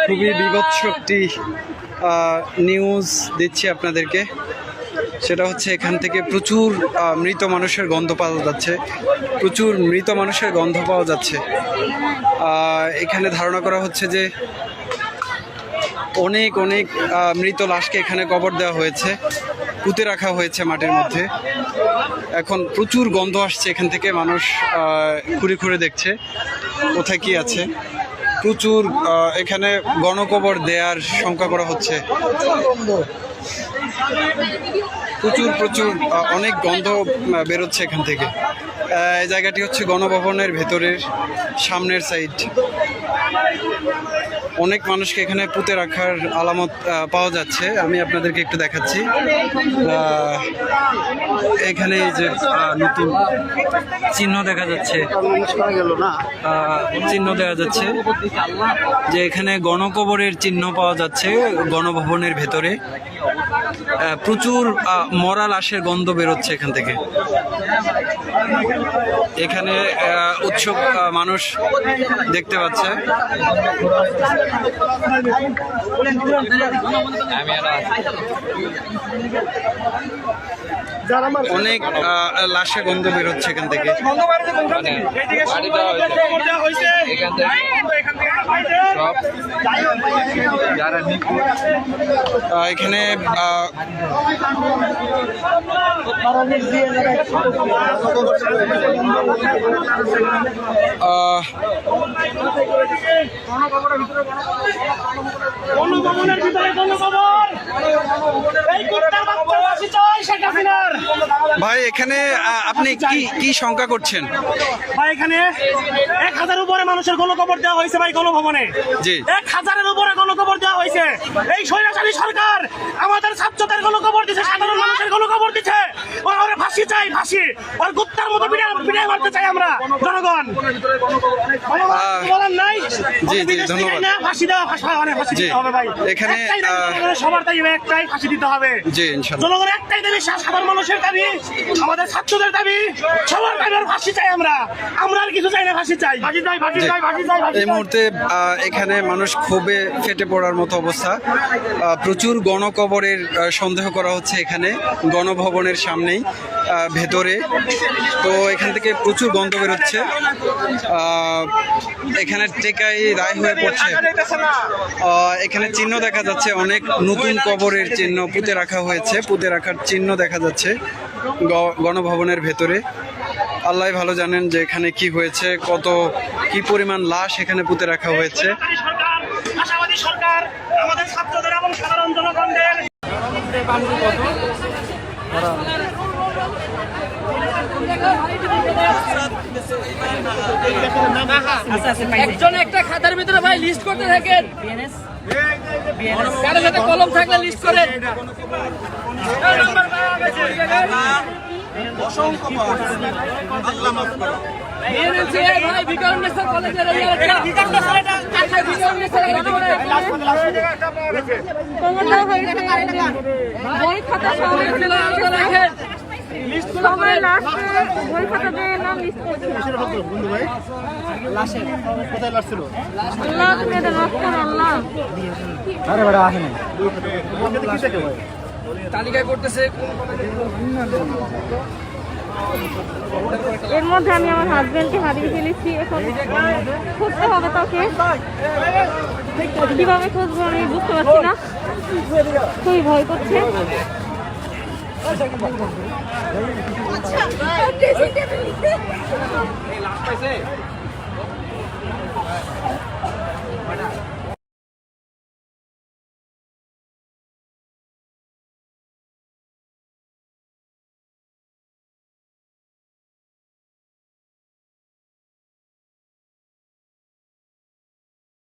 খুবই বীভৎস একটি নিউজ দিচ্ছি আপনাদেরকে। সেটা হচ্ছে এখান থেকে প্রচুর মৃত মানুষের গন্ধ পাওয়া যাচ্ছে, প্রচুর মৃত মানুষের গন্ধ পাওয়া যাচ্ছে। এখানে ধারণা করা হচ্ছে যে অনেক অনেক মৃত লাশকে এখানে কবর দেওয়া হয়েছে, পুঁতে রাখা হয়েছে মাটির মধ্যে। এখন প্রচুর গন্ধ আসছে এখান থেকে, মানুষ ঘুরে ঘুরে দেখছে কোথায় কি আছে। প্রচুর এখানে গণকবর দেওয়ার শঙ্কা করা হচ্ছে। প্রচুর প্রচুর অনেক গন্ধ বেরোচ্ছে এখান থেকে। এই জায়গাটি হচ্ছে গণভবনের ভেতরের সামনের সাইড। অনেক মানুষকে এখানে পুঁতে রাখার আলামত পাওয়া যাচ্ছে। আমি আপনাদেরকে একটু দেখাচ্ছি। এখানে এই যে নতুন চিহ্ন দেখা যাচ্ছে, চিহ্ন দেখা যাচ্ছে যে এখানে গণকবরের চিহ্ন পাওয়া যাচ্ছে গণভবনের ভেতরে। প্রচুর মরা লাশের গন্ধ বেরোচ্ছে এখান থেকে। এখানে উৎসুক মানুষ দেখতে পাচ্ছে। অনেক লাশের গন্ধ বেরোচ্ছে এখান থেকে। এখানে ভাই এখানে আপনি কি শঙ্কা করছেন? ভাই এখানে 1000 উপরে মানুষের গণকবর দেওয়া হয়েছে ভাই গণভবনে। জি, 1000-এর উপরে গণকবর দেওয়া হয়েছে। এই স্বৈরাচারী সরকার আমাদের ছাত্রদের গণকবর দিচ্ছে, সাধারণ মানুষের গণকবর দিচ্ছে। ওরা ফাঁসি চাই, ফাঁসি। আর কুত্তার মতো বিদায় মারতে চাই আমরা জনগণ। বলার নাই। জি জি, ধন্যবাদ। ফাঁসি দেওয়া, ফাঁসি দিতে হবে ভাই। এখানে সবার দাবি একটাই, ফাঁসি দিতে হবে। জি, ইনশাআল্লাহ। জনগণের একটাই দাবি, সাধারণ মানুষের দাবি, আমাদের ছাত্রদের দাবি, সবার দাবি ফাঁসি চাই। আমরা আর কিছু চাই না, ফাঁসি চাই, ফাঁসি চাই, ফাঁসি চাই, ফাঁসি চাই। এই মুহূর্তে এখানে মানুষ ক্ষোভে ফেটে পড়ার মতো অবস্থা। প্রচুর গণকবরের সন্দেহ করা হচ্ছে এখানে গণভবনের সামনেই ভেতরে। তো এখান থেকে প্রচুর গন্ধ বেরোচ্ছে। এখানে টেকাই রায় হয়ে পড়ছে। এখানে চিহ্ন দেখা যাচ্ছে, অনেক নতুন কবরের চিহ্ন পুঁতে রাখা হয়েছে, পুঁতে রাখার চিহ্ন দেখা যাচ্ছে গণভবনের ভেতরে। আল্লাহ ভালো জানেন যে এখানে কি হয়েছে, কি পরিমাণ লাশ এখানে পুঁতে রাখা হয়েছে। আশাবাদী সরকার আমাদের ছাত্রদের এবং সাধারণ জনগণদের একজন একটা খাতার ভিতরে ভাই লিস্ট করতে থাকেন, কারোর সাথে কলম থাকলে লিস্ট করেন। ভাই বিকারুন্নেসা কলেজের বই খাতা রাখেন। সবাই লাস্টে বই খাতা দিয়ে নাম লিস্ট করছে। বন্ধু ভাই লাশে কোথায় লাশ ছিল? আল্লাহ তুমি এটা মাফ করো আল্লাহ। আরে বড় আসে না কি থেকে ভাই তালিকা করতেছে। এর মধ্যে আমি আমার হাজবেন্ডকে হারিয়ে ফেলেছি। এখন খুঁজতে হবে তাকে, কিভাবে খুঁজবো আমি বুঝতে পারছি না, খুবই ভয় করছে। আচ্ছা